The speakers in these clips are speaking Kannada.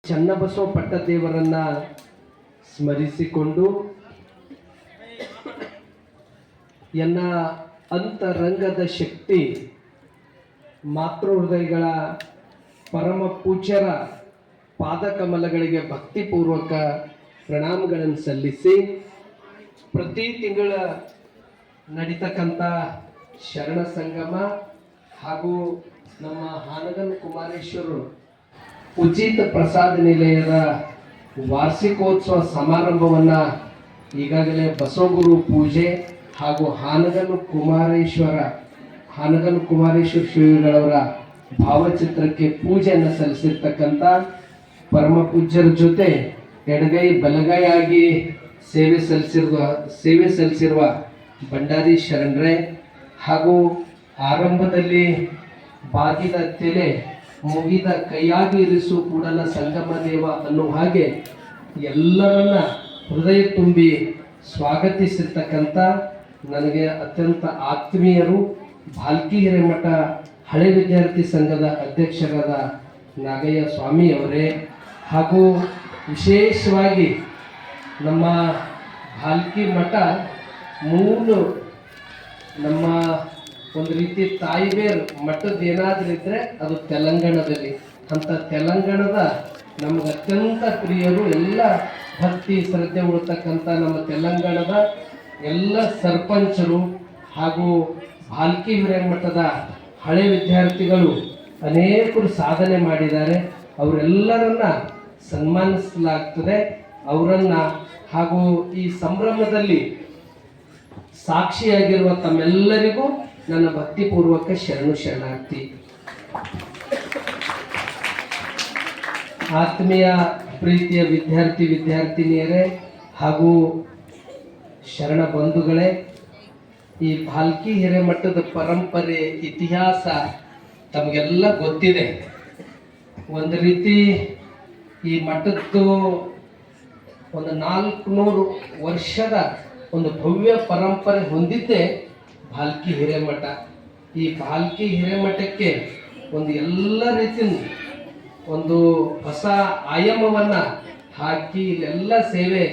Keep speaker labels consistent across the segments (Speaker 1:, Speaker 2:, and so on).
Speaker 1: ಚನ್ನಬಸವ ಪಟ್ಟದೇವರನ್ನ ಸ್ಮರಿಸಿಕೊಂಡು ಎನ್ನ ಅಂತರಂಗದ ಶಕ್ತಿ ಮಾತೃ ಹೃದಯಗಳ ಪರಮ ಪೂಜ್ಯರ ಪಾದಕಮಲಗಳಿಗೆ ಭಕ್ತಿಪೂರ್ವಕ ಪ್ರಣಾಮಗಳನ್ನು ಸಲ್ಲಿಸಿ ಪ್ರತಿ ತಿಂಗಳ ನಡೀತಕ್ಕಂಥ ಶರಣ ಸಂಗಮ ಹಾಗೂ ನಮ್ಮ ಹಾನಗಲ್ ಕುಮಾರೇಶ್ವರರು ಉಚಿತ ಪ್ರಸಾದ ನಿಲಯದ ವಾರ್ಷಿಕೋತ್ಸವ ಸಮಾರಂಭವನ್ನು ಈಗಾಗಲೇ ಬಸವಗುರು ಪೂಜೆ ಹಾಗೂ ಹಾನಗಲ್ ಕುಮಾರೇಶ್ವರ ಶ್ರೀಗಳವರ ಭಾವಚಿತ್ರಕ್ಕೆ ಪೂಜೆಯನ್ನು ಸಲ್ಲಿಸಿರ್ತಕ್ಕಂಥ ಪರಮ ಪೂಜ್ಯರ ಜೊತೆ ಎಡಗೈ ಬಲಗೈ ಆಗಿ ಸೇವೆ ಸಲ್ಲಿಸಿರುವ ಭಂಡಾರಿ ಶರಣರೇ ಹಾಗೂ ಆರಂಭದಲ್ಲಿ ಬಾಗಿದ ತೆಲೆ ಮುಗಿದ ಕೈಯಾಗಿ ಇರಿಸು ಕೂಡಲ ಸಂಗಮ ದೇವ ಅನ್ನುವ ಹಾಗೆ ಎಲ್ಲರನ್ನ ಹೃದಯ ತುಂಬಿ ಸ್ವಾಗತಿಸಿರ್ತಕ್ಕಂಥ ನನಗೆ ಅತ್ಯಂತ ಆತ್ಮೀಯರು ಭಾಲ್ಕಿ ಹಿರೇಮಠ ಹಳೆ ವಿದ್ಯಾರ್ಥಿ ಸಂಘದ ಅಧ್ಯಕ್ಷರಾದ ನಾಗಯ್ಯ ಸ್ವಾಮಿಯವರೇ ಹಾಗೂ ವಿಶೇಷವಾಗಿ ನಮ್ಮ ಭಾಲ್ಕಿ ಮಠ ಮೂಲ ನಮ್ಮ ಒಂದು ರೀತಿ ತಾಯಿಬೇರ್ ಮಠದ ಏನಾದರೂ ಇದ್ದರೆ ಅದು ತೆಲಂಗಾಣದಲ್ಲಿ. ಅಂಥ ತೆಲಂಗಾಣದ ನಮಗೆ ಅತ್ಯಂತ ಪ್ರಿಯರು ಎಲ್ಲ ಭಕ್ತಿ ಶ್ರದ್ಧೆ ಉಳ್ತಕ್ಕಂಥ ನಮ್ಮ ತೆಲಂಗಾಣದ ಎಲ್ಲ ಸರ್ಪಂಚರು ಹಾಗೂ ಭಾಲ್ಕಿ ಹಿರೇಮಠದ ಹಳೆ ವಿದ್ಯಾರ್ಥಿಗಳು ಅನೇಕರು ಸಾಧನೆ ಮಾಡಿದ್ದಾರೆ. ಅವರೆಲ್ಲರನ್ನ ಸನ್ಮಾನಿಸಲಾಗ್ತದೆ. ಅವರನ್ನು ಹಾಗೂ ಈ ಸಂಭ್ರಮದಲ್ಲಿ ಸಾಕ್ಷಿಯಾಗಿರುವ ತಮ್ಮೆಲ್ಲರಿಗೂ ನನ್ನ ಭಕ್ತಿಪೂರ್ವಕ ಶರಣಾರ್ಥಿ. ಆತ್ಮೀಯ ಪ್ರೀತಿಯ ವಿದ್ಯಾರ್ಥಿನಿಯರೇ ಹಾಗೂ ಶರಣ ಬಂಧುಗಳೇ, ಈ ಭಾಲ್ಕಿ ಹಿರೇಮಠದ ಪರಂಪರೆ ಇತಿಹಾಸ ತಮಗೆಲ್ಲ ಗೊತ್ತಿದೆ. ಒಂದು ರೀತಿ ಈ ಮಠದ್ದು ಒಂದು 400 ವರ್ಷದ ಒಂದು ಭವ್ಯ ಪರಂಪರೆ ಹೊಂದಿದ್ದೇ ಭಾಲ್ಕಿ ಹಿರೇಮಠ. ಈ ಭಾಲ್ಕಿ ಹಿರೇಮಠಕ್ಕೆ ಒಂದು ಎಲ್ಲ ರೀತಿಯ ಒಂದು ಹೊಸ ಆಯಾಮವನ್ನು ಹಾಕಿ ಇಲ್ಲೆಲ್ಲ ಸೇವೆ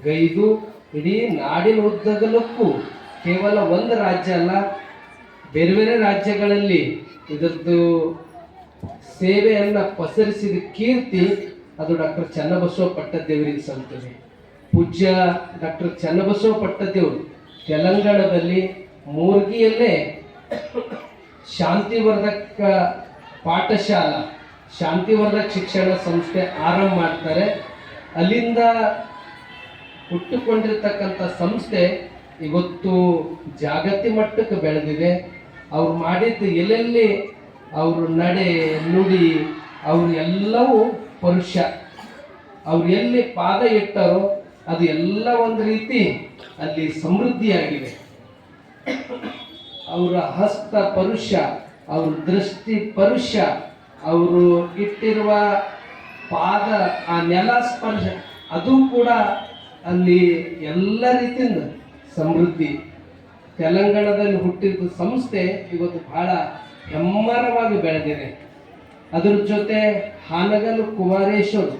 Speaker 1: ಗೈದು ಇಡೀ ನಾಡಿನ ಉದ್ದಗಲಕ್ಕೂ ಕೇವಲ ಒಂದು ರಾಜ್ಯ ಅಲ್ಲ, ಬೇರೆ ಬೇರೆ ರಾಜ್ಯಗಳಲ್ಲಿ ಇದರದ್ದು ಸೇವೆಯನ್ನು ಪಸರಿಸಿದ ಕೀರ್ತಿ ಅದು ಡಾಕ್ಟರ್ ಚನ್ನಬಸವ ಪಟ್ಟದೇವರಿಗೆ ಸಲ್ತದೆ. ಪೂಜ್ಯ ಡಾಕ್ಟರ್ ಚನ್ನಬಸವ ಪಟ್ಟದೇವರು ತೆಲಂಗಾಣದಲ್ಲಿ ಮೂರ್ಗಿಯಲ್ಲೇ ಶಾಂತಿವರ್ಧಕ ಪಾಠಶಾಲಾ ಶಾಂತಿವರ್ಧಕ ಶಿಕ್ಷಣ ಸಂಸ್ಥೆ ಆರಂಭ ಮಾಡ್ತಾರೆ. ಅಲ್ಲಿಂದ ಹುಟ್ಟುಕೊಂಡಿರ್ತಕ್ಕಂಥ ಸಂಸ್ಥೆ ಇವತ್ತು ಜಾಗತಿಕ ಮಟ್ಟಕ್ಕೆ ಬೆಳೆದಿದೆ. ಅವ್ರು ಮಾಡಿದ್ದು ಎಲ್ಲೆಲ್ಲಿ ಅವರು ನಡೆ ನುಡಿ ಅವರು ಎಲ್ಲವೂ ಪರುಷ. ಅವ್ರು ಎಲ್ಲಿ ಪಾದ ಇಟ್ಟರೋ ಅದು ಎಲ್ಲ ಒಂದು ರೀತಿ ಅಲ್ಲಿ ಸಮೃದ್ಧಿಯಾಗಿವೆ. ಅವರ ಹಸ್ತ ಪರುಷ, ಅವ್ರ ದೃಷ್ಟಿ ಪರುಷ, ಅವರು ಇಟ್ಟಿರುವ ಪಾದ ಆ ನೆಲ ಸ್ಪರ್ಶ ಅದು ಕೂಡ ಅಲ್ಲಿ ಎಲ್ಲ ರೀತಿಯಿಂದ ಸಮೃದ್ಧಿ. ತೆಲಂಗಾಣದಲ್ಲಿ ಹುಟ್ಟಿದ ಸಂಸ್ಥೆ ಇವತ್ತು ಬಹಳ ಹೆಮ್ಮರವಾಗಿ ಬೆಳೆದಿದೆ. ಅದ್ರ ಜೊತೆ ಹಾನಗಲ್ ಕುಮಾರೇಶ್ವರ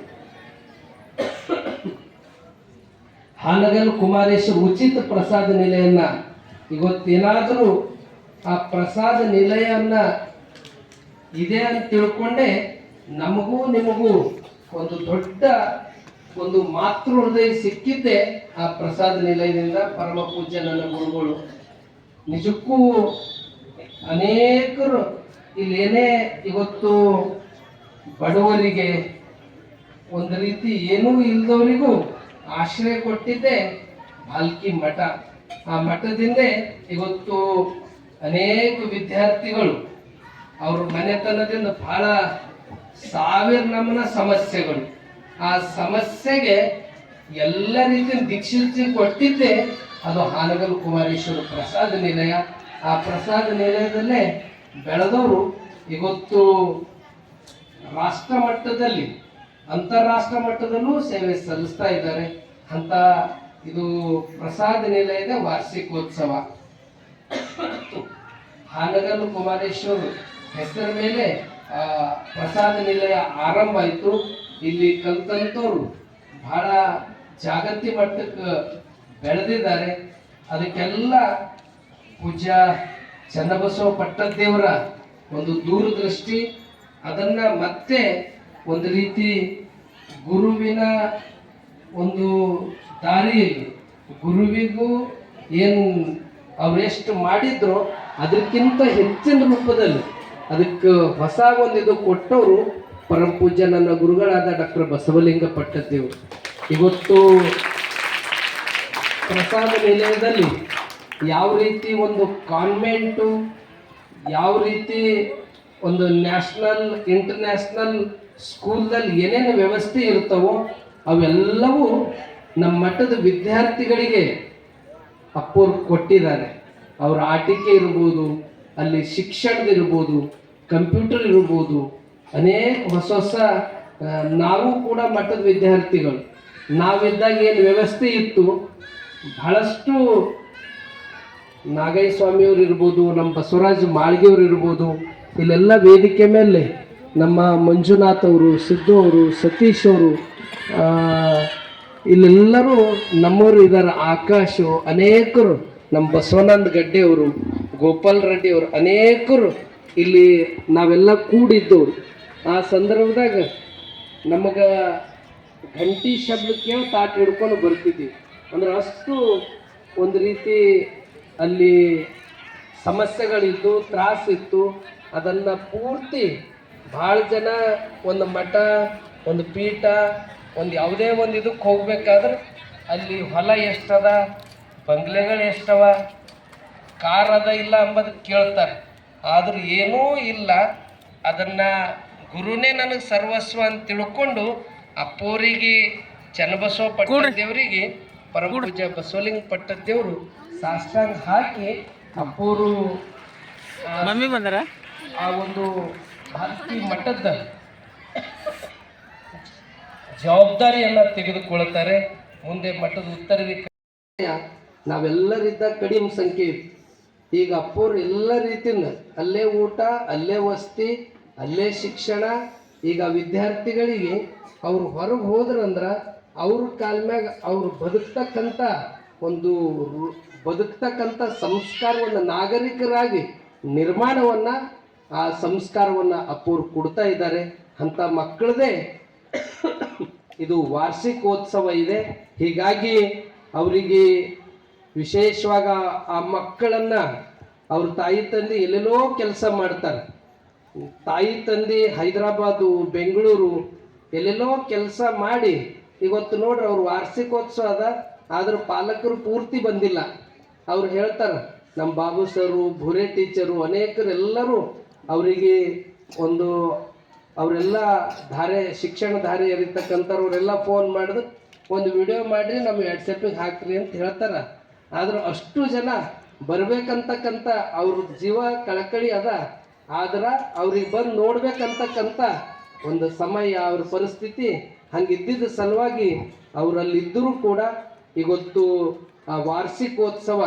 Speaker 1: ಉಚಿತ ಪ್ರಸಾದ ನಿಲಯನ ಇವತ್ತೇನಾದರೂ ಆ ಪ್ರಸಾದ ನಿಲಯನ ಇದೆ ಅಂತ ತಿಳ್ಕೊಂಡೆ ನಮಗೂ ನಿಮಗೂ ಒಂದು ದೊಡ್ಡ ಒಂದು ಮಾತೃ ಹೃದಯ ಸಿಕ್ಕಿದ್ದೆ ಆ ಪ್ರಸಾದ ನಿಲಯದಿಂದ. ಪರಮ ಪೂಜ್ಯ ನನ್ನ ಗುರುಗಳು ನಿಜಕ್ಕೂ ಅನೇಕರು ಇಲ್ಲೇನೇ ಇವತ್ತು ಬಡವರಿಗೆ ಒಂದು ರೀತಿ ಏನೂ ಇಲ್ಲದವರಿಗೂ ಆಶ್ರಯ ಕೊಟ್ಟಿದ್ದೆ ಭಾಲ್ಕಿ ಮಠ. ಆ ಮಠದಿಂದ ಇವತ್ತು ಅನೇಕ ವಿದ್ಯಾರ್ಥಿಗಳು ಅವ್ರ ಮನೆತನದಿಂದ ಬಹಳ ಸಾವಿರ ನಮನ ಸಮಸ್ಯೆಗಳು, ಆ ಸಮಸ್ಯೆಗೆ ಎಲ್ಲ ರೀತಿಯ ದಿಕ್ಸೂಚಿ ಕೊಟ್ಟಿದ್ದೆ ಅದು ಹಾನಗಲ್ ಕುಮಾರೇಶ್ವರ ಪ್ರಸಾದ ನಿಲಯ. ಆ ಪ್ರಸಾದ ನಿಲಯದಲ್ಲೇ ಬೆಳೆದವರು ಇವತ್ತು ರಾಷ್ಟ್ರ ಮಟ್ಟದಲ್ಲಿ ಅಂತಾರಾಷ್ಟ್ರ ಮಟ್ಟದಲ್ಲೂ ಸೇವೆ ಸಲ್ಲಿಸ್ತಾ ಇದ್ದಾರೆ. ಅಂತ ಇದು ಪ್ರಸಾದ ನಿಲಯದ ವಾರ್ಷಿಕೋತ್ಸವ. ಹಾನಗಲ್ ಕುಮಾರೇಶ್ವರ ಹೆಸರ ಮೇಲೆ ಪ್ರಸಾದ ನಿಲಯ ಆರಂಭ ಆಯಿತು. ಇಲ್ಲಿ ಕಲ್ತಂತವ್ರು ಬಹಳ ಜಾಗತಿಕ ಮಟ್ಟಕ್ಕೆ ಬೆಳೆದಿದ್ದಾರೆ. ಅದಕ್ಕೆಲ್ಲ ಪೂಜ್ಯ ಚನ್ನಬಸವ ಪಟ್ಟದೇವರ ಒಂದು ದೂರದೃಷ್ಟಿ, ಅದನ್ನ ಮತ್ತೆ ಒಂದು ರೀತಿ ಗುರುವಿನ ಒಂದು ದಾರಿಯಲ್ಲಿ ಗುರುವಿಗೂ ಏನು ಅವರೆಷ್ಟು ಮಾಡಿದ್ರು ಅದಕ್ಕಿಂತ ಹೆಚ್ಚಿನ ರೂಪದಲ್ಲಿ ಅದಕ್ಕೆ ಹೊಸ ಒಂದು ಇದು ಕೊಟ್ಟವರು ಪರಮ ಪೂಜ್ಯ ನನ್ನ ಗುರುಗಳಾದ ಡಾಕ್ಟರ್ ಬಸವಲಿಂಗ ಪಟ್ಟದೇವರು. ಇವತ್ತು ಪ್ರಸಾದ ನಿಲಯದಲ್ಲಿ ಯಾವ ರೀತಿ ಒಂದು ಕಾನ್ವೆಂಟು, ಯಾವ ರೀತಿ ಒಂದು ನ್ಯಾಷನಲ್ ಇಂಟರ್ನ್ಯಾಷನಲ್ ಸ್ಕೂಲ್ದಲ್ಲಿ ಏನೇನು ವ್ಯವಸ್ಥೆ ಇರ್ತವೋ ಅವೆಲ್ಲವೂ ನಮ್ಮ ಮಟ್ಟದ ವಿದ್ಯಾರ್ಥಿಗಳಿಗೆ ಅಪ್ಪೋರು ಕೊಟ್ಟಿದ್ದಾರೆ. ಅವರ ಆಟಿಕೆ ಇರ್ಬೋದು, ಅಲ್ಲಿ ಶಿಕ್ಷಣದಿರ್ಬೋದು, ಕಂಪ್ಯೂಟರ್ ಇರ್ಬೋದು, ಅನೇಕ ಹೊಸ ಹೊಸ ನಾವು ಕೂಡ ಮಟ್ಟದ ವಿದ್ಯಾರ್ಥಿಗಳು ನಾವಿದ್ದಾಗ ಏನು ವ್ಯವಸ್ಥೆ ಇತ್ತು ಬಹಳಷ್ಟು ನಾಗಯ್ಯ ಸ್ವಾಮಿಯವರು ಇರ್ಬೋದು, ನಮ್ಮ ಬಸವರಾಜ ಮಾಳ್ಗಿಯವರು ಇರ್ಬೋದು, ಇಲ್ಲೆಲ್ಲ ವೇದಿಕೆ ಮೇಲೆ ನಮ್ಮ ಮಂಜುನಾಥ್ ಅವರು, ಸಿದ್ದು ಅವರು, ಸತೀಶ್ ಅವರು, ಇಲ್ಲೆಲ್ಲರೂ ನಮ್ಮವರು ಇದ್ದಾರೆ. ಆಕಾಶು, ಅನೇಕರು, ನಮ್ಮ ಬಸವನಂದ ಗಡ್ಡೆಯವರು, ಗೋಪಾಲ್ ರೆಡ್ಡಿ ಅವರು, ಅನೇಕರು ಇಲ್ಲಿ ನಾವೆಲ್ಲ ಕೂಡಿದ್ದವರು. ಆ ಸಂದರ್ಭದಾಗ ನಮಗೆ ಗಂಟಿ ಶಬ್ದಕ್ಕೆ ತಾಟ್ ಹಿಡ್ಕೊಂಡು ಬರ್ತಿದ್ವಿ. ಅಂದ್ರೆ ಅಷ್ಟು ಒಂದು ರೀತಿ ಅಲ್ಲಿ ಸಮಸ್ಯೆಗಳಿದ್ದು, ತ್ರಾಸಿತ್ತು. ಅದನ್ನು ಪೂರ್ತಿ ಭಾಳ ಜನ ಒಂದು ಮಠ, ಒಂದು ಪೀಠ, ಒಂದು ಯಾವುದೇ ಒಂದು ಇದಕ್ಕೆ ಹೋಗ್ಬೇಕಾದ್ರೆ ಅಲ್ಲಿ ಹೊಲ ಎಷ್ಟದ, ಬಂಗ್ಲೆಗಳು ಎಷ್ಟವ, ಕಾರ್ ಅದ ಇಲ್ಲ ಅಂಬದು ಕೇಳ್ತಾರೆ. ಆದರೂ ಏನೂ ಇಲ್ಲ. ಅದನ್ನು ಗುರುನೇ ನನಗೆ ಸರ್ವಸ್ವ ಅಂತ ತಿಳ್ಕೊಂಡು ಅಪ್ಪೋರಿಗೆ ಚನ್ನಬಸವ ಪಟ್ಟದೇವರಿಗೆ ಪರಮ ಪೂಜ್ಯ ಬಸವಲಿಂಗ ಪಟ್ಟದೇವರು ಸಾಷ್ಟಾಂಗ ಹಾಕಿ ಅಪ್ಪೋರು
Speaker 2: ಮಮ್ಮಿ ಬಂದರ
Speaker 1: ಆ ಒಂದು ಭಕ್ತಿ ಮಠದ ಜವಾಬ್ದಾರಿಯನ್ನು ತೆಗೆದುಕೊಳ್ತಾರೆ. ಮುಂದೆ ಮಠದ ಉತ್ತರವಿಕ ನಾವೆಲ್ಲರಿದ್ದ ಕಡಿಮೆ ಸಂಖ್ಯೆ ಇತ್ತು. ಈಗ ಅಪ್ಪೋರು ಎಲ್ಲ ರೀತಿಯಿಂದ ಅಲ್ಲೇ ಊಟ, ಅಲ್ಲೇ ವಸತಿ, ಅಲ್ಲೇ ಶಿಕ್ಷಣ. ಈಗ ವಿದ್ಯಾರ್ಥಿಗಳಿಗೆ ಅವ್ರು ಹೊರಗೆ ಹೋದ್ರಂದ್ರೆ ಅವ್ರ ಕಾಲ ಮ್ಯಾಗ ಅವ್ರು ಬದುಕ್ತಕ್ಕಂಥ ಸಂಸ್ಕಾರವನ್ನು, ನಾಗರಿಕರಾಗಿ ನಿರ್ಮಾಣವನ್ನು, ಆ ಸಂಸ್ಕಾರವನ್ನು ಅಪ್ಪೋರು ಕೊಡ್ತಾ ಇದ್ದಾರೆ. ಅಂಥ ಮಕ್ಕಳದೇ ಇದು ವಾರ್ಷಿಕೋತ್ಸವ ಇದೆ. ಹೀಗಾಗಿ ಅವರಿಗೆ ವಿಶೇಷವಾಗಿ ಆ ಮಕ್ಕಳನ್ನು ಅವ್ರ ತಾಯಿ ತಂದೆ ಎಲ್ಲೆಲ್ಲೋ ಕೆಲಸ ಮಾಡ್ತಾರೆ. ತಾಯಿ ತಂದೆ ಹೈದರಾಬಾದು, ಬೆಂಗಳೂರು ಎಲ್ಲೆಲ್ಲೋ ಕೆಲಸ ಮಾಡಿ ಇವತ್ತು ನೋಡ್ರಿ ಅವ್ರ ವಾರ್ಷಿಕೋತ್ಸವ ಅದ. ಆದ್ರೆ ಪಾಲಕರು ಪೂರ್ತಿ ಬಂದಿಲ್ಲ. ಅವ್ರು ಹೇಳ್ತಾರೆ, ನಮ್ಮ ಬಾಬು ಸರು, ಭುರೆ ಟೀಚರು, ಅನೇಕರೆಲ್ಲರೂ ಅವರಿಗೆ ಒಂದು ಅವರೆಲ್ಲ ಶಿಕ್ಷಣ ಧಾರೆ ಇರತಕ್ಕಂಥವ್ರೆಲ್ಲ ಫೋನ್ ಮಾಡಿದ್ರು, ಒಂದು ವಿಡಿಯೋ ಮಾಡಿರಿ ನಮ್ಮ ವಾಟ್ಸಪ್ಪಿಗೆ ಹಾಕ್ರಿ ಅಂತ ಹೇಳ್ತಾರೆ. ಆದ್ರೆ ಅಷ್ಟು ಜನ ಬರ್ಬೇಕಂತಕ್ಕಂಥ ಅವ್ರ ಜೀವ ಕಳಕಳಿ ಅದ. ಆದ್ರೆ ಅವ್ರಿಗೆ ಬಂದು ನೋಡ್ಬೇಕಂತಕ್ಕಂಥ ಒಂದು ಸಮಯ, ಅವ್ರ ಪರಿಸ್ಥಿತಿ ಹಂಗಿದ್ದಿದ್ದ ಸಲುವಾಗಿ ಅವರಲ್ಲಿದ್ದರೂ ಕೂಡ ಇವತ್ತು ಆ ವಾರ್ಷಿಕೋತ್ಸವ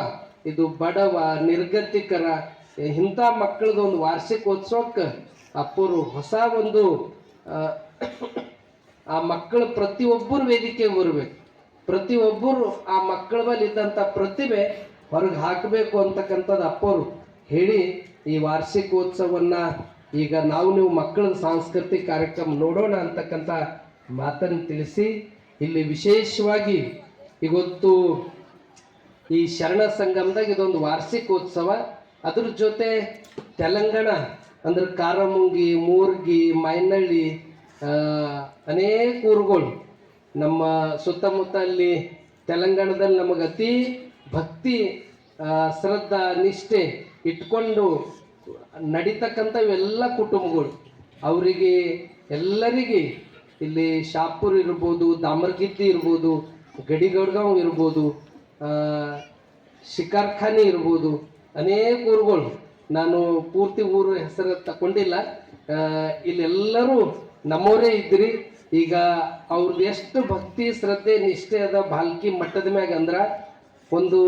Speaker 1: ಇದು ಬಡವ, ನಿರ್ಗತಿಕರ ಇಂಥ ಮಕ್ಕಳದ್ದು ಒಂದು ವಾರ್ಷಿಕೋತ್ಸವಕ್ಕೆ ಅಪ್ಪರು ಹೊಸ ಒಂದು ಆ ಮಕ್ಕಳು ಪ್ರತಿಯೊಬ್ಬರು ವೇದಿಕೆಗೆ ಬರಬೇಕು. ಪ್ರತಿಯೊಬ್ಬರು ಆ ಮಕ್ಕಳ ಮೇಲೆ ಇದ್ದಂಥ ಪ್ರತಿಭೆ ಹೊರಗೆ ಹಾಕಬೇಕು ಅಂತಕ್ಕಂಥದ್ದು ಅಪ್ಪರು ಹೇಳಿ ಈ ವಾರ್ಷಿಕೋತ್ಸವವನ್ನು ಈಗ ನೀವು ಮಕ್ಕಳ ಸಾಂಸ್ಕೃತಿಕ ಕಾರ್ಯಕ್ರಮ ನೋಡೋಣ ಅಂತಕ್ಕಂಥ ಮಾತನ್ನು ತಿಳಿಸಿ, ಇಲ್ಲಿ ವಿಶೇಷವಾಗಿ ಇವತ್ತು ಈ ಶರಣ ಸಂಗಮದಾಗ ಇದೊಂದು ವಾರ್ಷಿಕೋತ್ಸವ. ಅದ್ರ ಜೊತೆ ತೆಲಂಗಾಣ ಅಂದ್ರೆ ಕಾರಮುಂಗಿ, ಮೂರ್ಗಿ, ಮೈನಳ್ಳಿ ಅನೇಕ ಊರುಗಳು ನಮ್ಮ ಸುತ್ತಮುತ್ತ ಅಲ್ಲಿ ತೆಲಂಗಾಣದಲ್ಲಿ ನಮಗೆ ಅತಿ ಭಕ್ತಿ, ಶ್ರದ್ಧಾ, ನಿಷ್ಠೆ ಇಟ್ಕೊಂಡು ನಡೀತಕ್ಕಂಥವೆಲ್ಲ ಕುಟುಂಬಗಳು. ಅವರಿಗೆ ಎಲ್ಲರಿಗೆ ಇಲ್ಲಿ ಶಾಪುರ್ ಇರ್ಬೋದು, ದಾಮರ್ಗಿದ್ದಿ ಇರ್ಬೋದು, ಗಡಿಗಡ್ಗಾಂವ್ ಇರ್ಬೋದು, ಶಿಕಾರ್ಖಾನೆ ಇರ್ಬೋದು, ಅನೇಕ ಊರುಗಳು, ನಾನು ಪೂರ್ತಿ ಊರು ಹೆಸರು ತಗೊಂಡಿಲ್ಲ. ಇಲ್ಲೆಲ್ಲರೂ ನಮ್ಮವರೇ ಇದ್ರಿ. ಈಗ ಅವ್ರದ್ದು ಎಷ್ಟು ಭಕ್ತಿ, ಶ್ರದ್ಧೆ, ನಿಷ್ಠೆ ಅದ ಭಾಲ್ಕಿ ಮಠದ ಮ್ಯಾಗ ಅಂದ್ರೆ, ಒಂದು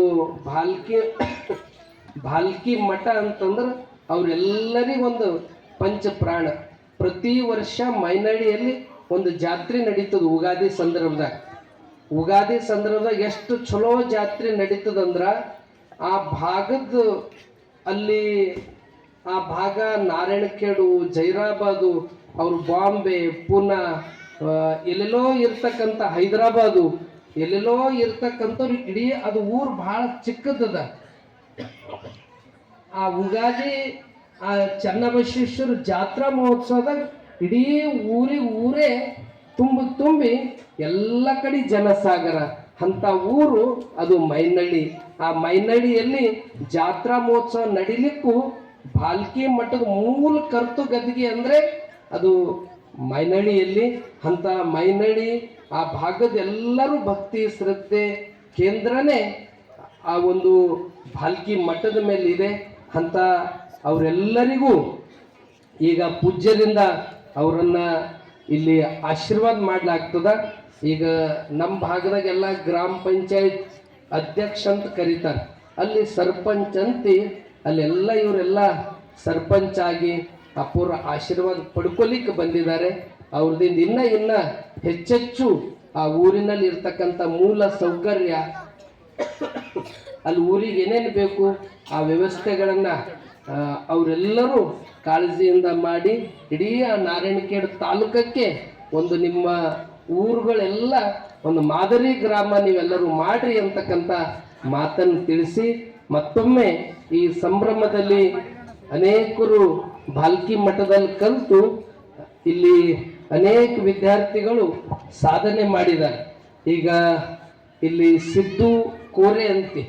Speaker 1: ಭಾಲ್ಕಿ ಮಠ ಅಂತಂದ್ರೆ ಅವರೆಲ್ಲರಿಗೊಂದು ಪಂಚ ಪ್ರಾಣ. ಪ್ರತಿ ವರ್ಷ ಮೈನಳ್ಳಿಯಲ್ಲಿ ಒಂದು ಜಾತ್ರೆ ನಡೀತದ ಯುಗಾದಿ ಸಂದರ್ಭದಾಗ ಎಷ್ಟು ಚಲೋ ಜಾತ್ರೆ ನಡೀತದಂದ್ರ ಆ ಭಾಗದ ಅಲ್ಲಿ ಆ ಭಾಗ ನಾರಾಯಣಖೇಡು, ಜೈರಾಬಾದು, ಅವರು ಬಾಂಬೆ, ಪುನಾ, ಎಲ್ಲೆಲ್ಲೋ ಇರ್ತಕ್ಕಂಥ ಹೈದರಾಬಾದು, ಎಲ್ಲೆಲ್ಲೋ ಇರ್ತಕ್ಕಂಥವ್ರು ಇಡೀ ಅದು ಊರು ಭಾಳ ಚಿಕ್ಕದದ. ಆ ಯುಗಾದಿ ಆ ಚನ್ನಬಸವೇಶ್ವರ ಜಾತ್ರಾ ಮಹೋತ್ಸವದಾಗ ಇಡೀ ಊರೇ ತುಂಬಿ ಎಲ್ಲ ಕಡೆ ಜನಸಾಗರ ಅಂತ ಊರು ಅದು ಮೈನಳ್ಳಿ. ಆ ಮೈನಳ್ಳಿಯಲ್ಲಿ ಜಾತ್ರಾ ಮಹೋತ್ಸವ ನಡಿಲಿಕ್ಕೂ ಭಾಲ್ಕಿ ಮಠದ ಮೂಲ ಕರ್ತು ಗದ್ದಿಗೆ ಅಂದರೆ ಅದು ಮೈನಳ್ಳಿಯಲ್ಲಿ. ಅಂತ ಮೈನಳ್ಳಿ ಆ ಭಾಗದ ಎಲ್ಲರೂ ಭಕ್ತಿ ಶ್ರದ್ಧೆ ಕೇಂದ್ರನೇ ಆ ಒಂದು ಭಾಲ್ಕಿ ಮಠದ ಮೇಲೆ ಇದೆ. ಅಂತ ಅವರೆಲ್ಲರಿಗೂ ಈಗ ಪೂಜ್ಯರಿಂದ ಅವರನ್ನು ಇಲ್ಲಿ ಆಶೀರ್ವಾದ ಮಾಡಲಾಗ್ತದ. ಈಗ ನಮ್ಮ ಭಾಗದಾಗೆಲ್ಲ ಗ್ರಾಮ ಪಂಚಾಯತ್ ಅಧ್ಯಕ್ಷ ಅಂತ ಕರೀತಾರೆ, ಅಲ್ಲಿ ಸರ್ಪಂಚ್ ಅಂತಿ ಅಲ್ಲೆಲ್ಲ ಇವರೆಲ್ಲ ಸರ್ಪಂಚ್ ಆಗಿ ಅಪೂರ್ವ ಆಶೀರ್ವಾದ ಪಡ್ಕೊಲಿಕ್ಕೆ ಬಂದಿದ್ದಾರೆ. ಅವ್ರದಿಂದ ಇನ್ನ ಹೆಚ್ಚೆಚ್ಚು ಆ ಊರಿನಲ್ಲಿ ಇರ್ತಕ್ಕಂಥ ಮೂಲ ಸೌಕರ್ಯ, ಅಲ್ಲಿ ಊರಿಗೆ ಏನೇನು ಬೇಕು ಆ ವ್ಯವಸ್ಥೆಗಳನ್ನು ಅವರೆಲ್ಲರೂ ಕಾಳಜಿಯಿಂದ ಮಾಡಿ ಇಡೀ ಆ ನಾರಾಯಣಖೇಡ್ ತಾಲೂಕಕ್ಕೆ ಒಂದು ನಿಮ್ಮ ಊರುಗಳೆಲ್ಲ ಒಂದು ಮಾದರಿ ಗ್ರಾಮ ನೀವೆಲ್ಲರೂ ಮಾಡ್ರಿ ಅಂತಕ್ಕಂಥ ಮಾತನ್ನು ತಿಳಿಸಿ ಮತ್ತೊಮ್ಮೆ ಈ ಸಂಭ್ರಮದಲ್ಲಿ ಅನೇಕರು ಭಾಲ್ಕಿ ಮಠದಲ್ಲಿ ಕಲಿತು ಇಲ್ಲಿ ಅನೇಕ ವಿದ್ಯಾರ್ಥಿಗಳು ಸಾಧನೆ ಮಾಡಿದ್ದಾರೆ. ಈಗ ಇಲ್ಲಿ ಸಿದ್ದು ಕೋರೆ ಅಂತೆ,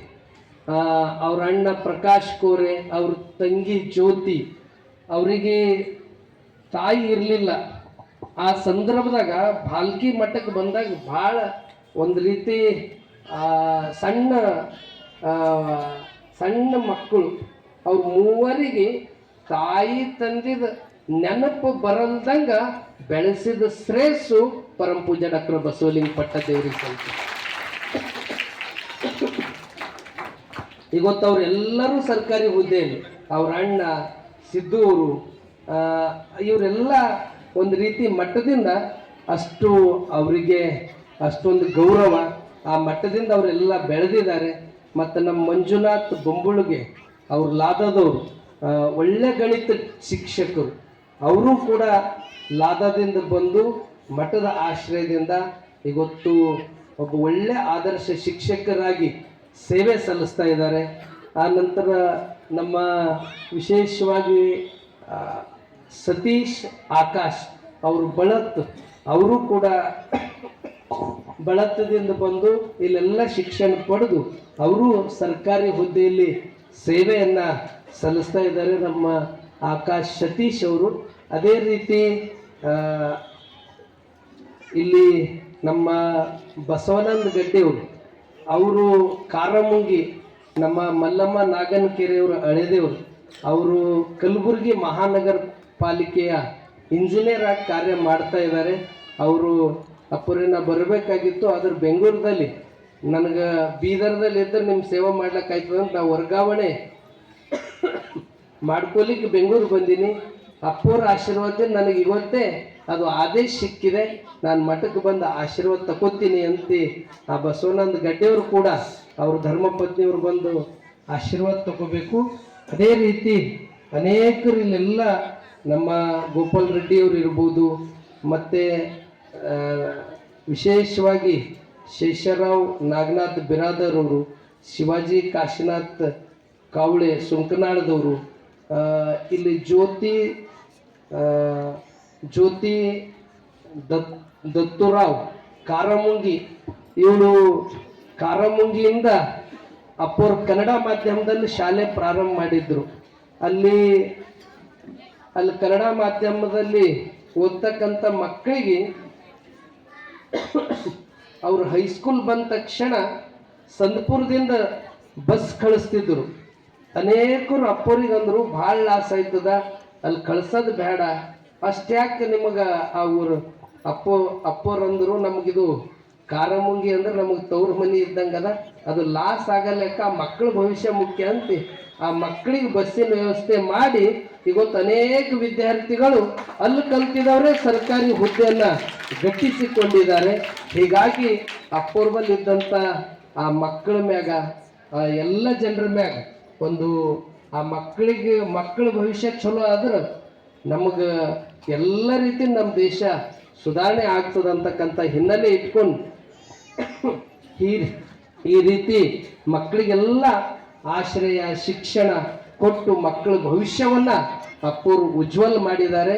Speaker 1: ಅವ್ರ ಅಣ್ಣ ಪ್ರಕಾಶ್ ಕೋರೆ, ಅವ್ರ ತಂಗಿ ಜ್ಯೋತಿ, ಅವರಿಗೆ ತಾಯಿ ಇರಲಿಲ್ಲ. ಆ ಸಂದರ್ಭದಾಗ ಭಾಲ್ಕಿ ಮಠಕ್ಕೆ ಬಂದಾಗ ಭಾಳ ಒಂದು ರೀತಿ ಸಣ್ಣ ಸಣ್ಣ ಮಕ್ಕಳು ಅವ್ರ ಮೂವರಿಗೆ ತಾಯಿ ತಂದಿದ ನೆನಪು ಬರಲ್ದಂಗ ಬೆಳೆಸಿದ ಶ್ರೇಯಸ್ಸು ಪರಮ ಪೂಜ್ಯ ಡಾಕ್ಟರ್ ಬಸವಲಿಂಗ ಪಟ್ಟದೇವರಿಗೆ ಕಲಿತ. ಇವತ್ತು ಅವರೆಲ್ಲರೂ ಸರ್ಕಾರಿ ಹುದ್ದೆಯಲ್ಲಿ, ಅವ್ರ ಅಣ್ಣ ಸಿದ್ದೂರು ಇವರೆಲ್ಲ ಒಂದು ರೀತಿ ಮಟ್ಟದಿಂದ ಅಷ್ಟು ಅವರಿಗೆ ಅಷ್ಟೊಂದು ಗೌರವ, ಆ ಮಟ್ಟದಿಂದ ಅವರೆಲ್ಲ ಬೆಳೆದಿದ್ದಾರೆ. ಮತ್ತು ನಮ್ಮ ಮಂಜುನಾಥ್ ಬೊಂಬುಳಿಗೆ ಅವ್ರು ಲಾದಾದವರು ಒಳ್ಳೆ ಗಣಿತ ಶಿಕ್ಷಕರು, ಅವರು ಕೂಡ ಲಾದಾದಿಂದ ಬಂದು ಮಠದ ಆಶ್ರಯದಿಂದ ಇವತ್ತು ಒಬ್ಬ ಒಳ್ಳೆ ಆದರ್ಶ ಶಿಕ್ಷಕರಾಗಿ ಸೇವೆ ಸಲ್ಲಿಸ್ತಾ ಇದ್ದಾರೆ. ಆ ನಂತರ ನಮ್ಮ ವಿಶೇಷವಾಗಿ ಸತೀಶ್ ಆಕಾಶ್ ಅವರು ಅವರು ಕೂಡ ಬಳತ್ತದಿಂದ ಬಂದು ಇಲ್ಲೆಲ್ಲ ಶಿಕ್ಷಣ ಪಡೆದು ಅವರು ಸರ್ಕಾರಿ ಹುದ್ದೆಯಲ್ಲಿ ಸೇವೆಯನ್ನು ಸಲ್ಲಿಸ್ತಾ ಇದ್ದಾರೆ. ನಮ್ಮ ಆಕಾಶ್ ಸತೀಶ್ ಅವರು ಅದೇ ರೀತಿ ಇಲ್ಲಿ ನಮ್ಮ ಬಸವನಂದ ಗಡ್ಡೆಯವರು, ಅವರು ಕಾರಮುಂಗಿ, ನಮ್ಮ ಮಲ್ಲಮ್ಮ ನಾಗನಕೆರೆಯವರು ಹಳೆದೇವರು, ಅವರು ಕಲಬುರಗಿ ಮಹಾನಗರ ಪಾಲಿಕೆಯ ಇಂಜಿನಿಯರ್ ಆಗಿ ಕಾರ್ಯ ಮಾಡ್ತಾ ಇದ್ದಾರೆ. ಅವರು ಅಪ್ಪರೇನ ಬರಬೇಕಾಗಿತ್ತು, ಆದ್ರೆ ಬೆಂಗಳೂರಲ್ಲಿ ನನಗೆ ಬೀದರ್ದಲ್ಲಿ ಇದ್ದರೆ ನಿಮ್ಮ ಸೇವೆ ಮಾಡ್ಲಿಕ್ಕಾಯ್ತದೆ ಅಂತ ನಾವು ವರ್ಗಾವಣೆ ಮಾಡ್ಕೊಲಿಕ್ಕೆ ಬೆಂಗಳೂರು ಬಂದೀನಿ. ಅಪ್ಪೋರ ಆಶೀರ್ವಾದದಿಂದ ನನಗೆ ಇವತ್ತೇ ಅದು ಆದೇಶ ಸಿಕ್ಕಿದೆ, ನಾನು ಮಠಕ್ಕೆ ಬಂದು ಆಶೀರ್ವಾದ ತಗೋತೀನಿ ಅಂತ ಆ ಬಸವನಂದ ಗಡ್ಡೆಯವರು ಕೂಡ ಅವ್ರ ಧರ್ಮಪತ್ನಿಯವರು ಬಂದು ಆಶೀರ್ವಾದ ತಗೋಬೇಕು. ಅದೇ ರೀತಿ ಅನೇಕರು ಇಲ್ಲೆಲ್ಲ ನಮ್ಮ ಗೋಪಾಲ್ ರೆಡ್ಡಿಯವರು ಇರ್ಬೋದು, ಮತ್ತು ವಿಶೇಷವಾಗಿ ಶೇಷರಾವ್ ನಾಗನಾಥ್ ಬಿರಾದರ್ ಅವರು, ಶಿವಾಜಿ ಕಾಶಿನಾಥ್ ಕಾವಳೆ ಸುಂಕನಾಳದವರು, ಇಲ್ಲಿ ಜ್ಯೋತಿ ದತ್ತುರಾವ್ ಕಾರಮುಂಗಿ, ಇವಳು ಕಾರಮುಂಗಿಯಿಂದ ಅಪ್ಪೋರ್ ಕನ್ನಡ ಮಾಧ್ಯಮದಲ್ಲಿ ಶಾಲೆ ಪ್ರಾರಂಭ ಮಾಡಿದ್ರು. ಅಲ್ಲಿ ಕನ್ನಡ ಮಾಧ್ಯಮದಲ್ಲಿ ಓದ್ತಕ್ಕಂಥ ಮಕ್ಕಳಿಗೆ ಅವರು ಹೈಸ್ಕೂಲ್ ಬಂದ ತಕ್ಷಣ ಸಂದಪುರದಿಂದ ಬಸ್ ಕಳಿಸ್ತಿದ್ರು. ಅನೇಕರು ಅಪ್ಪೋರಿಗೆ ಅಂದರು ಭಾಳ ಲಾಸ್ ಆಯ್ತದ, ಅಲ್ಲಿ ಕಳ್ಸೋದು ಬೇಡ, ಅಷ್ಟ್ಯಾಕೆ ನಿಮಗೆ ಆ ಊರು ಅಪ್ಪೋರಂದರು ನಮಗಿದು ಕಾರಮುಂಗಿ ಅಂದ್ರೆ ನಮಗೆ ತವ್ರ ಮನೆ ಇದ್ದಂಗದ, ಅದು ಲಾಸ್ ಆಗಲೆಕ್ಕ ಮಕ್ಕಳ ಭವಿಷ್ಯ ಮುಖ್ಯ ಅಂತ ಆ ಮಕ್ಕಳಿಗೆ ಬಸ್ಸಿನ ವ್ಯವಸ್ಥೆ ಮಾಡಿ ಇವತ್ತು ಅನೇಕ ವಿದ್ಯಾರ್ಥಿಗಳು ಅಲ್ಲಿ ಕಲ್ತಿದವರೇ ಸರ್ಕಾರಿ ಹುದ್ದೆಯನ್ನ ಗಟ್ಟಿಸಿಕೊಂಡಿದ್ದಾರೆ. ಹೀಗಾಗಿ ಅಪೂರ್ವಲ್ಲಿದ್ದಂಥ ಆ ಮಕ್ಕಳ ಮ್ಯಾಗ ಎಲ್ಲ ಜನರ ಮ್ಯಾಗ ಒಂದು ಆ ಮಕ್ಕಳ ಭವಿಷ್ಯ ಚಲೋ ಆದ್ರೆ ನಮಗೆ ಎಲ್ಲ ರೀತಿ ನಮ್ಮ ದೇಶ ಸುಧಾರಣೆ ಆಗ್ತದಂತಕ್ಕಂಥ ಹಿನ್ನೆಲೆ ಇಟ್ಕೊಂಡು ಈ ರೀತಿ ಮಕ್ಕಳಿಗೆಲ್ಲ ಆಶ್ರಯ ಶಿಕ್ಷಣ ಕೊಟ್ಟು ಮಕ್ಕಳ ಭವಿಷ್ಯವನ್ನ ಅಪ್ಪವರು ಉಜ್ವಲ ಮಾಡಿದ್ದಾರೆ.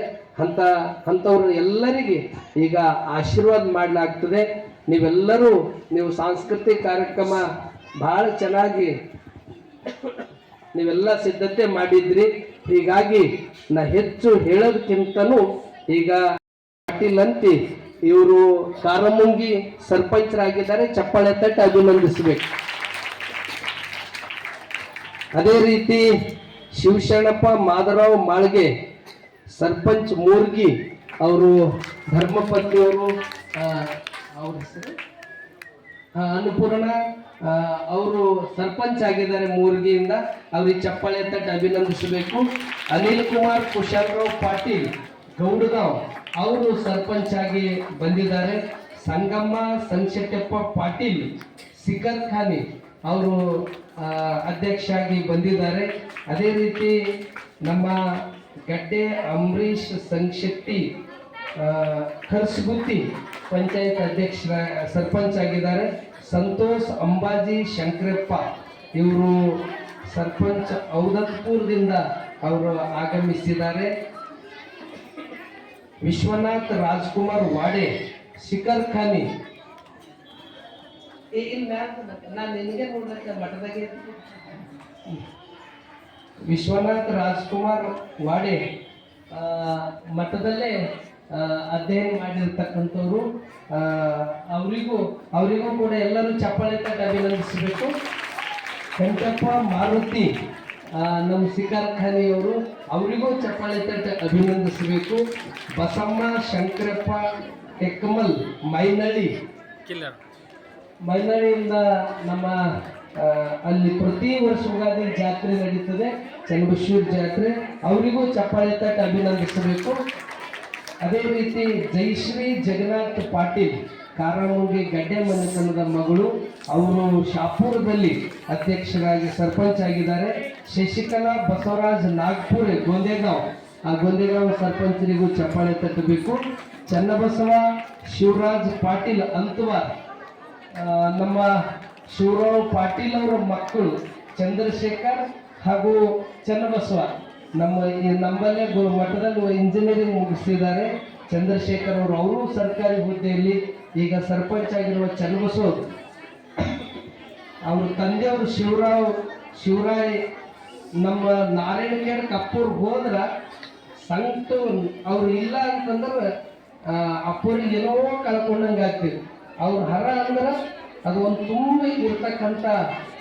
Speaker 1: ಅಂಥವ್ರ ಎಲ್ಲರಿಗೆ ಈಗ ಆಶೀರ್ವಾದ ಮಾಡಲಾಗ್ತದೆ. ನೀವು ಸಾಂಸ್ಕೃತಿಕ ಕಾರ್ಯಕ್ರಮ ಬಹಳ ಚೆನ್ನಾಗಿ ನೀವೆಲ್ಲ ಸಿದ್ಧತೆ ಮಾಡಿದ್ರಿ. ಹೀಗಾಗಿ ನಾ ಹೆಚ್ಚು ಹೇಳೋದಕ್ಕಿಂತನೂ ಈಗ ಪಾಟೀಲ್ ಅಂತಿ ಇವರು ಕಾರಮುಂಗಿ ಸರ್ಪಂಚರಾಗಿದ್ದಾರೆ. ಚಪ್ಪಾಳೆ ತಟ್ಟು ಅಭಿನಂದಿಸಬೇಕು. ಅದೇ ರೀತಿ ಶಿವಶರಣಪ್ಪ ಮಾಧವರಾವ್ ಮಾಳ್ಗೆ ಸರ್ಪಂಚ್ ಮೂರ್ಗಿ ಅವರು ಧರ್ಮಪತ್ನಿಯವರು ಅವ್ರ ಹೆಸರು ಅನ್ನಪೂರ್ಣ ಅವರು ಸರ್ಪಂಚ್ ಆಗಿದ್ದಾರೆ ಮೂರ್ಗಿಯಿಂದ. ಅವ್ರಿಗೆ ಚಪ್ಪಾಳೆ ತಟ್ಟು ಅಭಿನಂದಿಸಬೇಕು. ಅನಿಲ್ ಕುಮಾರ್ ಕುಶಾಲರಾವ್ ಪಾಟೀಲ್ ಗೌಡಗಾಂವ್ ಅವರು ಸರ್ಪಂಚ್ ಆಗಿ ಬಂದಿದ್ದಾರೆ. ಸಂಗಮ್ಮ ಸಂಶೆಟ್ಟಪ್ಪ ಪಾಟೀಲ್ ಸಿಕತ್ ಖಾನಿ ಅವರು ಅಧ್ಯಕ್ಷ ಆಗಿ ಬಂದಿದ್ದಾರೆ. ಅದೇ ರೀತಿ ನಮ್ಮ ಗಡ್ಡೆ ಅಂಬರೀಶ್ ಸಂಶೆಟ್ಟಿ ಖರ್ಸ್ಗುತ್ತಿ ಪಂಚಾಯತ್ ಅಧ್ಯಕ್ಷರ ಸರ್ಪಂಚ್ ಆಗಿದ್ದಾರೆ. ಸಂತೋಷ್ ಅಂಬಾಜಿ ಶಂಕರಪ್ಪ ಇವರು ಸರ್ಪಂಚ್ ಔದತ್ಪುರದಿಂದ ಅವರು ಆಗಮಿಸಿದ್ದಾರೆ. ವಿಶ್ವನಾಥ್ ರಾಜ್ಕುಮಾರ್ ವಾಡೆ ಶಿಖರ್ ಖಾನಿ ನಾನು ನಿನಗೆ ನೋಡ್ಲಿಕ್ಕೆ ಮಠದಾಗೆ ವಿಶ್ವನಾಥ್ ರಾಜ್ಕುಮಾರ್ ವಾಡೆ ಮಠದಲ್ಲೇ ಅಧ್ಯಯನ ಮಾಡಿರ್ತಕ್ಕಂಥವ್ರು. ಅವರಿಗೂ ಕೂಡ ಎಲ್ಲರೂ ಚಪ್ಪಾಳೆ ತಟ್ಟು ಅಭಿನಂದಿಸಬೇಕು. ವೆಂಕಟಪ್ಪ ಮಾರುತಿ ನಮ್ಮ ಶಿಖರ್ ಖಾನಿಯವರು ಅವರಿಗೂ ಚಪ್ಪಾಳೆ ತಟ್ಟು ಅಭಿನಂದಿಸಬೇಕು. ಬಸಮ್ಮ ಶಂಕರಪ್ಪ ಟೆಕ್ಕಮಲ್ ಮೈನಳ್ಳಿಯಿಂದ ನಮ್ಮ ಅಲ್ಲಿ ಪ್ರತಿ ವರ್ಷ ಯುಗಾದಿ ಜಾತ್ರೆ ನಡೀತದೆ, ಚನ್ನಬಸವೇಶ್ವರ ಜಾತ್ರೆ. ಅವರಿಗೂ ಚಪ್ಪಾಳೆ ತಟ್ಟು ಅಭಿನಂದಿಸಬೇಕು. ಅದೇ ರೀತಿ ಜಯಶ್ರೀ ಜಗನ್ನಾಥ್ ಪಾಟೀಲ್ ಕಾರಮುಂಗಿ ಗಡ್ಡೆ ಮನೆತನದ ಮಗಳು, ಅವರು ಶಾಪುರದಲ್ಲಿ ಅಧ್ಯಕ್ಷರಾಗಿ ಸರ್ಪಂಚ್ ಆಗಿದ್ದಾರೆ. ಶಶಿಕಲಾ ಬಸವರಾಜ್ ನಾಗ್ಪುರ್ ಗೊಂದೆಗಾಂವ್ ಸರ್ಪಂಚರಿಗೂ ಚಪ್ಪಾಳೆ ತಟ್ಟಬೇಕು. ಚನ್ನಬಸವ ಶಿವರಾಜ್ ಪಾಟೀಲ್ ಅಂತವಾರ್ ನಮ್ಮ ಶಿವರಾವ್ ಪಾಟೀಲ್ ಅವರ ಮಕ್ಕಳು ಚಂದ್ರಶೇಖರ್ ಹಾಗೂ ಚನ್ನಬಸವ ನಮ್ಮಲ್ಲೇ ಮಠದಲ್ಲಿ ಇಂಜಿನಿಯರಿಂಗ್ ಮುಗಿಸಿದ್ದಾರೆ. ಚಂದ್ರಶೇಖರ್ ಅವರು ಸರ್ಕಾರಿ ಹುದ್ದೆಯಲ್ಲಿ ಈಗ ಸರ್ಪಂಚ್ ಆಗಿರುವ ಚನ್ನಬಸವ ಅವ್ರ ತಂದೆಯವರು ಶಿವರಾಯ್ ನಮ್ಮ ನಾರಾಯಣಗೇಡ್ ಕಪ್ಪೂರ್ ಹೋದ್ರ ಸಂಕಟ ಅವ್ರು ಇಲ್ಲ ಅಂತಂದ್ರೆ ಅಪ್ಪೂರಿಗೆ ಏನೋ ಕಳ್ಕೊಂಡಂಗೆ ಆಗ್ತಿದ್ರು. ಅವ್ರ ಹರ ಅಂದ್ರೆ ಅದು ಒಂದು ತುಂಬ ಇರ್ತಕ್ಕಂಥ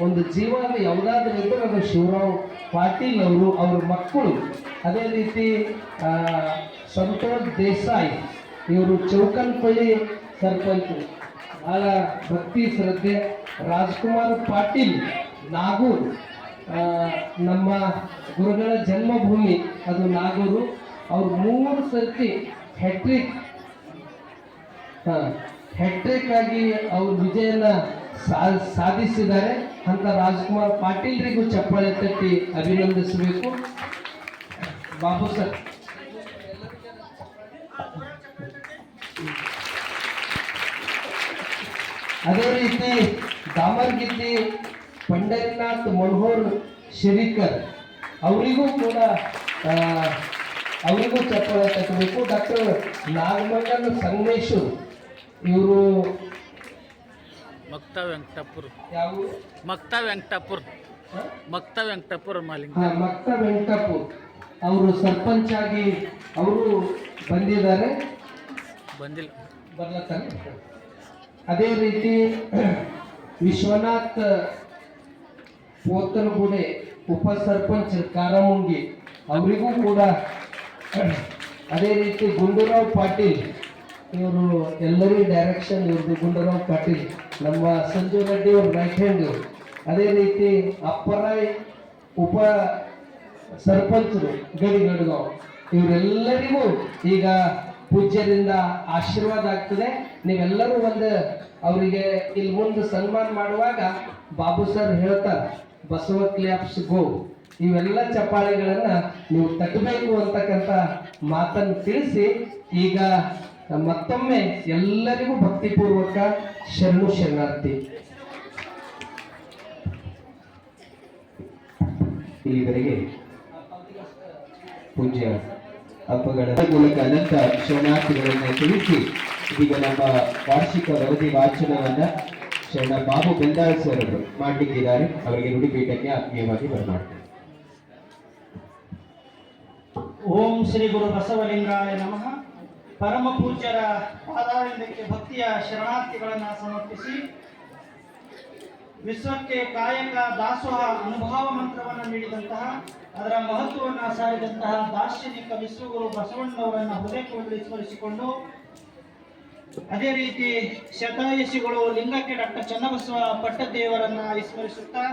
Speaker 1: ಒಂದು ಜೀವನ ಯಾವುದಾದ್ರೂ ಇದ್ದರೆ ಅದು ಶಿವರಾವ್ ಪಾಟೀಲ್ ಅವರು, ಅವ್ರ ಮಕ್ಕಳು. ಅದೇ ರೀತಿ ಸಂತೋಷ್ ದೇಸಾಯಿ ಇವರು ಚೌಕನ್ಪಳ್ಳಿ ಸರ್ಪಂಚ್, ಭಾಳ ಭಕ್ತಿ ಶ್ರದ್ಧೆ. ರಾಜ್ಕುಮಾರ್ ಪಾಟೀಲ್ ನಾಗೂರ್ ನಮ್ಮ ಗುರುಗಳ ಜನ್ಮಭೂಮಿ ಅದು ನಾಗೂರು. ಅವ್ರು 3 ಸರ್ತಿ ಹ್ಯಾಟ್ರಿಕ್ ಆಗಿ ಅವ್ರ ವಿಜಯನ ಸಾಧಿಸಿದ್ದಾರೆ. ಅಂತ ರಾಜ್ಕುಮಾರ್ ಪಾಟೀಲ್ರಿಗೂ ಚಪ್ಪಾಳೆ ತಟ್ಟಿ ಅಭಿನಂದಿಸಬೇಕು. ಬಾಬು ಸರ್ ಅದೇ ರೀತಿ ದಾಮರ್ಗಿದ್ದಿ ಪಂಡರಿನಾಥ್ ಮನೋಹರ್ ಶಿರೀಕರ್ ಅವರಿಗೂ ಚಪ್ಪಾಳೆ ತಟ್ಟಬೇಕು. ಡಾಕ್ಟರ್ ನಾಗಮಂಗಲ್ ಸಂಗಮೇಶ್ವರ್ ಇವರು
Speaker 2: ಮಕ್ತಾ ವೆಂಕಟಪುರ ಮಾಲಿಂಗ
Speaker 1: ಮಕ್ತಾ ವೆಂಕಟಪುರ್ ಅವರು ಸರ್ಪಂಚ್ ಆಗಿ ಅವರು ಬಂದಿದ್ದಾರೆ. ಬರ್ಲತ್ತಾನೆ. ಅದೇ ರೀತಿ ವಿಶ್ವನಾಥ್ ಪೋತನಗುಡೆ ಉಪ ಸರ್ಪಂಚ್ ಕಾರಮುಂಗಿ ಅವರಿಗೂ ಕೂಡ. ಅದೇ ರೀತಿ ಗುಂಡೂರಾವ್ ಪಾಟೀಲ್ ಇವರು ಎಲ್ಲರಿಗೂ ಡೈರೆಕ್ಷನ್ ಇವ್ರದ್ದು. ಗುಂಡೂರಾವ್ ಪಾಟೀಲ್ ನಮ್ಮ ಸಂಜು ರೆಡ್ಡಿ ಅವ್ರ ರೈಟ್ ಹ್ಯಾಂಡ್. ಅದೇ ರೀತಿ ಅಪ್ಪರಾಯ್ ಉಪ ಸರ್ಪಂಚರು ಗಡಿಗಡ್ಗಾವ್ ಇವರೆಲ್ಲರಿಗೂ ಈಗ ಪೂಜ್ಯರಿಂದ ಆಶೀರ್ವಾದ ಆಗ್ತದೆ. ನೀವೆಲ್ಲರೂ ಒಂದು ಅವರಿಗೆ ಇಲ್ಲಿ ಮುಂದೆ ಸನ್ಮಾನ ಮಾಡುವಾಗ ಬಾಬು ಸರ್ ಹೇಳ್ತಾರೆ ಬಸವ ಕ್ಲಾಪ್ಸ್ ಗೋ, ಇವೆಲ್ಲ ಚಪ್ಪಾಳೆಗಳನ್ನ ನೀವು ತಟ್ಟಬೇಕು ಅಂತಕ್ಕಂಥ ಮಾತನ್ನು ತಿಳಿಸಿ ಈಗ ಮತ್ತೊಮ್ಮೆ ಎಲ್ಲರಿಗೂ ಭಕ್ತಿಪೂರ್ವಕ ಶರಣು ಶರಣಾರ್ಥಿ.
Speaker 3: ಇಲ್ಲಿವರೆಗೆ ಪೂಜ್ಯ ಹಬ್ಬಗಳ ಮೂಲಕ ಅನಂತ ಶರಣಾರ್ಥಿಗಳನ್ನು ತಿಳಿಸಿ ಈಗ ನಮ್ಮ ವಾರ್ಷಿಕ ವರದಿ ವಾಚನವನ್ನ ಶರಣ ಬಾಬು ಬೆಂದಾಳ್ ಸರ್ ಅವರು ಮಾಡಲಿಕ್ಕಿದ್ದಾರೆ. ಅವರಿಗೆ ನುಡಿಪೀಠಕ್ಕೆ ಆತ್ಮೀಯವಾಗಿ ಬರಮಾಡ್ತಾರೆ.
Speaker 4: ಓಂ ಶ್ರೀ ಗುರು ಬಸವಲಿಂಗಾಯ ನಮಃ. ಪರಮ ಪೂಜ್ಯರ ಪಾದಾರವಿಂದಕ್ಕೆ ಭಕ್ತಿಯ ಶರಣಾರ್ಥಿಗಳನ್ನು ಸಮರ್ಪಿಸಿ ವಿಶ್ವಕ್ಕೆ ಕಾಯಕ ದಾಸೋಹ ಅನುಭವ ಮಂತ್ರವನ್ನು ನೀಡಿದಂತಹ, ಅದರ ಮಹತ್ವವನ್ನು ಸಾರಿದಂತಹ ದಾರ್ಶನಿಕ ವಿಶ್ವಗುರು ಬಸವಣ್ಣವರನ್ನು ಹೃದಯದಲ್ಲಿ ಸ್ಮರಿಸಿಕೊಂಡು, ಅದೇ ರೀತಿ ಶತಾಯುಷಿಗಳು ಲಿಂಗಕ್ಕೆ ಡಾಕ್ಟರ್ ಚನ್ನಬಸವ ಪಟ್ಟದೇವರನ್ನ ಸ್ಮರಿಸುತ್ತಾ